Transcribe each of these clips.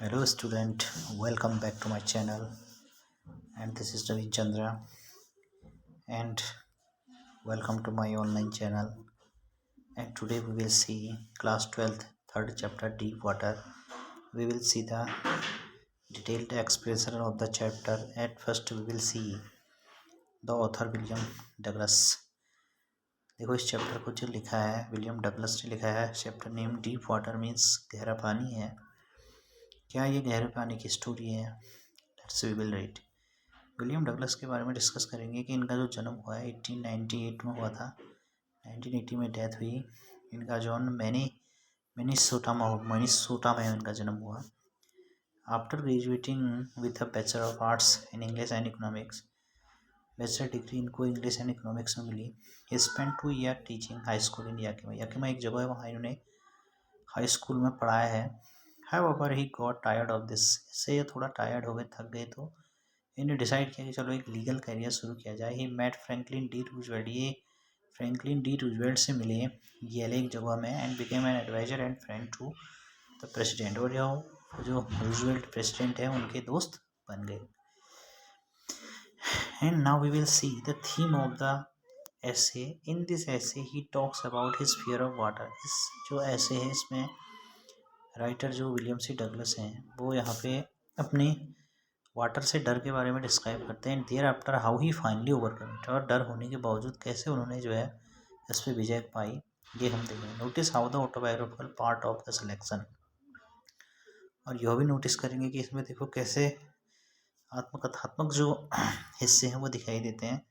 Hello student, welcome back to my channel, and this is Ravi Chandra, and welcome to my online channel. And today we will see class 12th third chapter deep water. We will see the detailed explanation of the chapter. At first we will see the author William Douglas. देखो इस chapter को जो लिखा है William Douglas ने लिखा है. Chapter name deep water means गहरा पानी है. क्या ये गहरे पानी की स्टोरी है? Let's we will read. William Douglas के बारे में डिस्कस करेंगे कि इनका जो जन्म हुआ है 1898 में हुआ था. 1980 में डेथ हुई. इनका जॉन मिनीसोटा में इनका जन्म हुआ. After graduating with a bachelor of arts in English and economics, bachelor degree इनको इंग्लिश एंड इकोनॉमिक्स में मिली. He spend 2 year teaching high school in Yakima एक जगह है, वहाँ इन्होंने हाई स्कूल में पढ़ाया है. However he got tired of this. इससे ये थोड़ा टायर्ड हो गए, थक गए, तो इन्हें डिसाइड किया कि चलो एक लीगल करियर शुरू किया जाए. He met Franklin D Roosevelt. ये फ्रैंकलिन डी रूजवेल्ट से मिले येले एक जगह में, and became an adviser and friend to the president. और जो रूजवेल्ट प्रेसिडेंट है उनके दोस्त बन गए. And now we will see the theme of the essay. In this essay he talks about his fear of water. इस जो essay है इसमें राइटर जो विलियम सी डगलस हैं वो यहाँ पे अपने वाटर से डर के बारे में डिस्क्राइब करते हैं. Thereafter how he finally overcome it. और डर होने के बावजूद कैसे उन्होंने जो है इस पर विजय पाई, ये हम देखेंगे. Notice how the autobiographical part of the selection. और यह भी नोटिस करेंगे कि इसमें देखो कैसे आत्मकथात्मक जो हिस्से हैं वो दिखाई देते हैं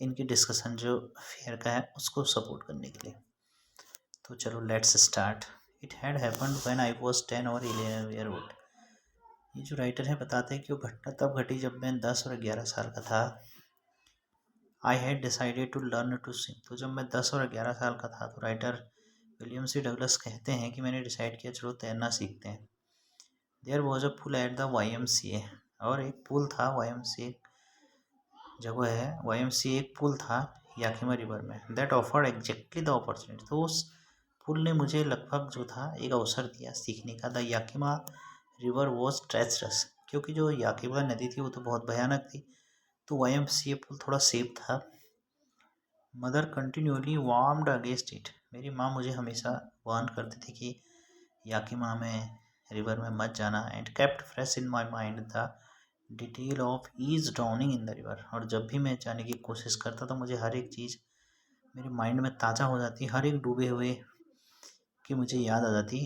इनकी डिस्कशन जो फेयर का है उसको सपोर्ट करने के लिए. तो चलो let's start. It had happened when I was 10 और 11 ईयर ओल्ड. ये जो राइटर है बताते हैं कि वो घटना तब घटी जब मैं 10 और 11 साल का था. I had decided to learn to swim. तो जब मैं 10 और 11 साल का था तो राइटर विलियम सी डगलस कहते हैं कि मैंने डिसाइड किया चलो तैरना सीखते हैं. There was a pool at the YMCA. और एक पूल था, YMCA जगह है, YMCA एक पूल था याकिमा रिवर में. That offered exactly the opportunity. तो उस पुल ने मुझे लगभग जो था एक अवसर दिया सीखने का. The Yakima river was treacherous. क्योंकि जो याकिमा नदी थी वो तो बहुत भयानक थी, तो YMCA पुल थोड़ा सेफ था. Mother continually warmed against it. मेरी माँ मुझे हमेशा वार्न करती थी कि याकिमा में रिवर में मत जाना. And kept fresh in my mind the detail of is drowning in the river. और जब भी मैं जाने की कोशिश करता तो मुझे हर एक चीज़ मेरे माइंड में ताज़ा हो जाती, हर एक डूबे हुए की मुझे याद आ जाती.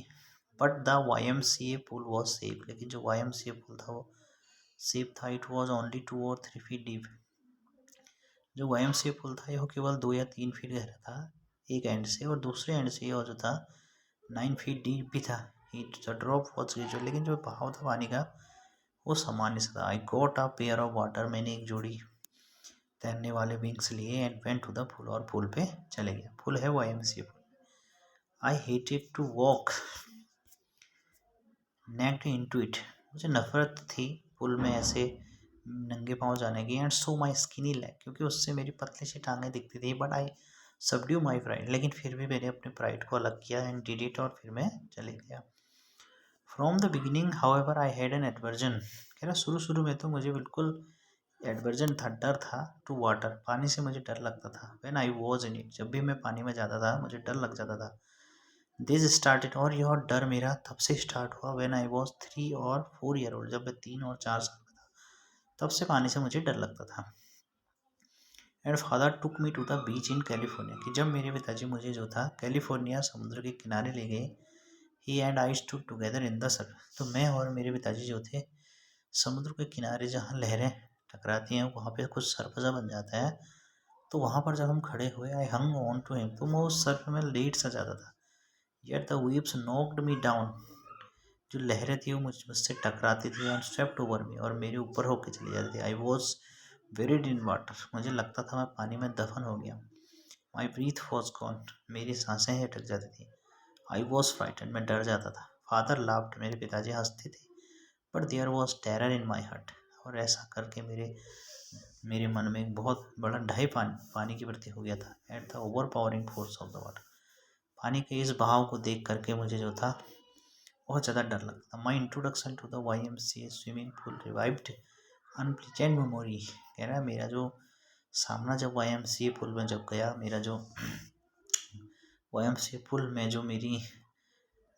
But the YMCA pool was safe. लेकिन जो YMCA पुल था वो सेफ था. इट वॉज ओनली 2 और 3 फीट डीप. जो YMCA पुल था यह केवल 2 या 3 फीट गहरा था एक एंड से, और दूसरे एंड से और जो था 9 फीट डीप भी था. The drop was gradual. लेकिन जो बहाव था पानी का वो सामान्य सा था. I got a pair of water. मैंने एक जोड़ी तैरने वाले विंग्स लिए and went to the pool. और पुल पे चले गया. पुल है YMCA pool. I hated to walk naked into it. मुझे नफरत थी पुल में ऐसे नंगे पाँव जाने की. And so my skinny leg. क्योंकि उससे मेरी पतली सी टांगें दिखती थी. But I subdue my pride. लेकिन फिर भी मैंने अपने प्राइड को अलग किया एंड डिड इट. और फिर मैं चले गया. From the beginning however I had an aversion. कह रहा शुरू में तो मुझे बिल्कुल एडवर्जन था, डर था टू वाटर. पानी से मुझे डर लगता था. When I was in it. जब भी मैं पानी में जाता था मुझे डर लग जाता था. This started. और यह डर मेरा तब से स्टार्ट हुआ. व्हेन आई वॉज 3 और 4 ईयर ओल्ड. जब मैं 3 और 4 साल का था तब से पानी से मुझे डर लगता था. And father took me to the beach in California. कि जब मेरे पिताजी मुझे जो था कैलिफोर्निया समुद्र के किनारे ले गए. He and I stood together in the surf. तो मैं और मेरे पिताजी जो थे समुद्र के किनारे जहाँ लहरें टकराती हैं वहाँ पे कुछ सर्फ सा बन जाता है. तो वहाँ पर जब हम खड़े हुए आई हंग ऑन टू हिम. तो मैं उस सर्फ में लेट सा जाता था. Yet the waves knocked me down. जो लहरें थी वो मुझसे टकराती थी. And swept over me. और मेरे ऊपर होके चली जाती थी. I was varied in water. मुझे लगता था मैं पानी में दफन हो गया. माई ब्रीथ वॉज गॉन. मेरी सांसें ही अटक जाती थी. I was frightened. मैं डर जाता था. Father laughed. मेरे पिताजी हंसते थे. But there was terror in my heart. और ऐसा करके मेरे मन में एक बहुत बड़ा ढाई पानी के प्रति हो गया था. At the over powering force of the water. पानी के इस बहाव को देख करके मुझे जो था बहुत ज़्यादा डर लगता था। My introduction to the YMCA swimming pool revived unpleasant memory. कह रहा है मेरा जो सामना जब YMCA पुल में जब गया, मेरा जो YMCA पुल में जो मेरी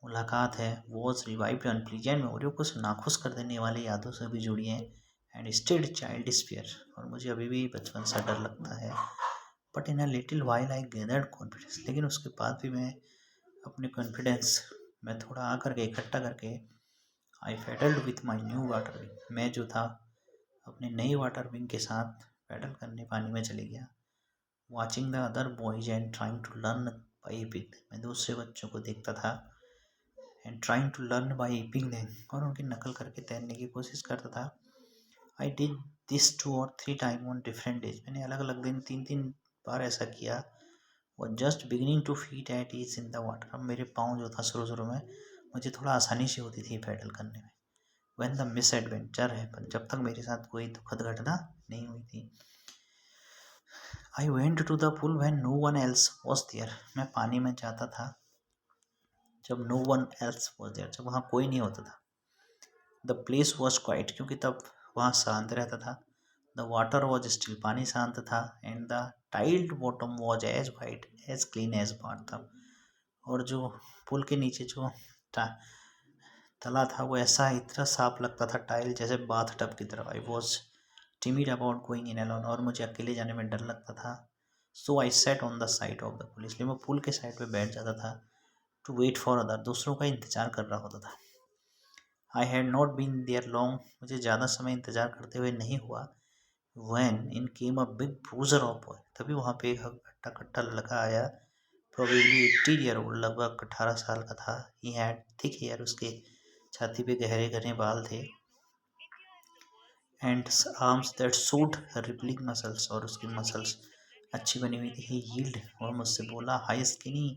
मुलाकात है वॉज रिवाइव्ड अनप्लीजेंट मेमोरी, कुछ नाखुश कर देने वाली यादों से भी जुड़ी हैं। एंड स्टिल चाइल्ड स्पियर, और मुझे अभी भी बचपन सा डर लगता है। But in a little while I gathered confidence, लेकिन उसके बाद भी मैं अपने कॉन्फिडेंस में थोड़ा आकर के इकट्ठा करके I paddled with my new water wing, मैं जो था अपने नई वाटर विंग के साथ पैडल करने पानी में चले गया। Watching the other boys and trying to learn by aping, मैं दूसरे बच्चों को देखता था and trying to learn by aping them, और उनकी नकल करके तैरने की कोशिश करता था। I did this 2 or 3 time on different days, मैंने अलग अलग दिन 3 बार ऐसा किया। और just beginning to feel at ease in the water, अब मेरे पाँव जो था शुरू में मुझे थोड़ा आसानी से होती थी पैडल करने में। व्हेन द मिस एडवेंचर है, पर जब तक मेरे साथ कोई दुखद घटना नहीं हुई थी। I went to the pool when no one else was there, मैं पानी में जाता था जब no one else was there, जब वहाँ कोई नहीं होता था। द प्लेस वॉज क्वाइट, क्योंकि तब वहाँ शांत रहता था। द वाटर वॉज स्टिल, पानी शांत था। And the tiled bottom was as white as clean as bath, और जो पुल के नीचे जो तला था वो ऐसा इतना साफ लगता था टाइल जैसे बाथ टब की तरह। I was timid about going in alone, और मुझे अकेले जाने में डर लगता था। So I sat on the side of the pool, इसलिए मैं पुल के साइड पे बैठ जाता था। टू वेट फॉर अदर, दूसरों का इंतजार कर रहा होता था। I had not been there long, मुझे ज़्यादा समय इंतजार करते हुए नहीं हुआ। Then in came a big bruiser of boy, तभी वहाँ पे एक हट्टा कट्टा लड़का आया। प्रोबेबली 18 ईयर ओल्ड, लगभग 18 साल का था। ही हैड थिक हेयर, उसके छाती पे गहरे घने बाल थे। And arms that showed rippling muscles, और उसकी मसल्स अच्छी बनी हुई थी। ही यील्ड, और मुझसे बोला, hi skinny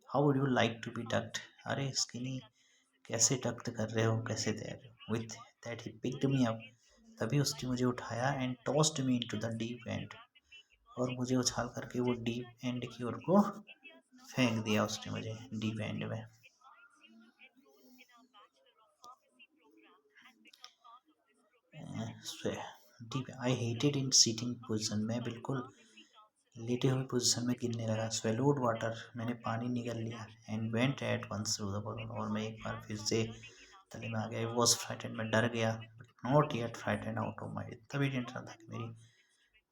how would you like to be ducked, अरे स्किनी कैसे डक्ड कर रहे हो, कैसे तैर रहे हो। With that he picked me up, तभी उसने मुझे उठाया। And tossed me into the deep end, और मुझे उछाल करके वो डीप एंड की ओर को फेंक दिया उसने मुझे, डीप एंड में। Deep, I hated in sitting position, मैं बिल्कुल लेटे हुए पोजीशन में गिरने लगा। स्वेलोड वाटर, मैंने पानी निगल लिया। And went at once through the bottom, और मैं एक बार फिर से तले में आ गया। वॉज फ्राइटेंड, मैं डर गया। But not yet frightened out of my, तभी डर रहा था कि मेरी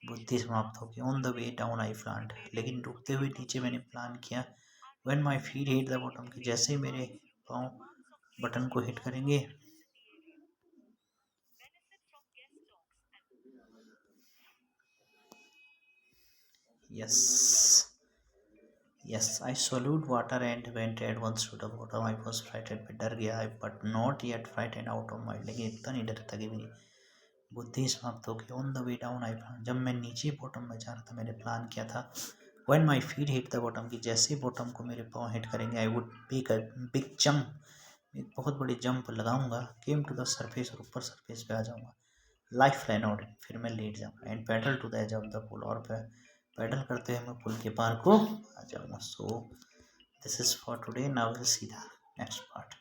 बुद्धि समाप्त होगी। On the way down I planned, लेकिन रुकते हुए नीचे मैंने प्लान किया। When my feet hit the bottom, कि जैसे ही मेरे पाँव बटन को हिट करेंगे, yes yes I swallowed water and went at once to the bottom. I was frightened, मैं डर गया। But not yet frightened out of mind, लेकिन इतना नहीं डर था कि मेरी बुद्धि समाप्त हो गई। On the way down I plan, जब मैं नीचे बॉटम में जा रहा था मैंने प्लान किया था। When my feet hit the bottom, की जैसे ही बॉटम को मेरे पाँव हिट करेंगे, I would make a big jump, एक बहुत बड़ी जंप लगाऊंगा। केम टू द सरफेस, और ऊपर सरफेस पे आ जाऊंगा। लाइफ लाइन आउट, फिर मैं लेट जाऊंगा। And paddle to the edge of the pool, और पैडल करते हुए मैं पुल के पार को आ जाऊंगा। So this is for today, now will see the next part.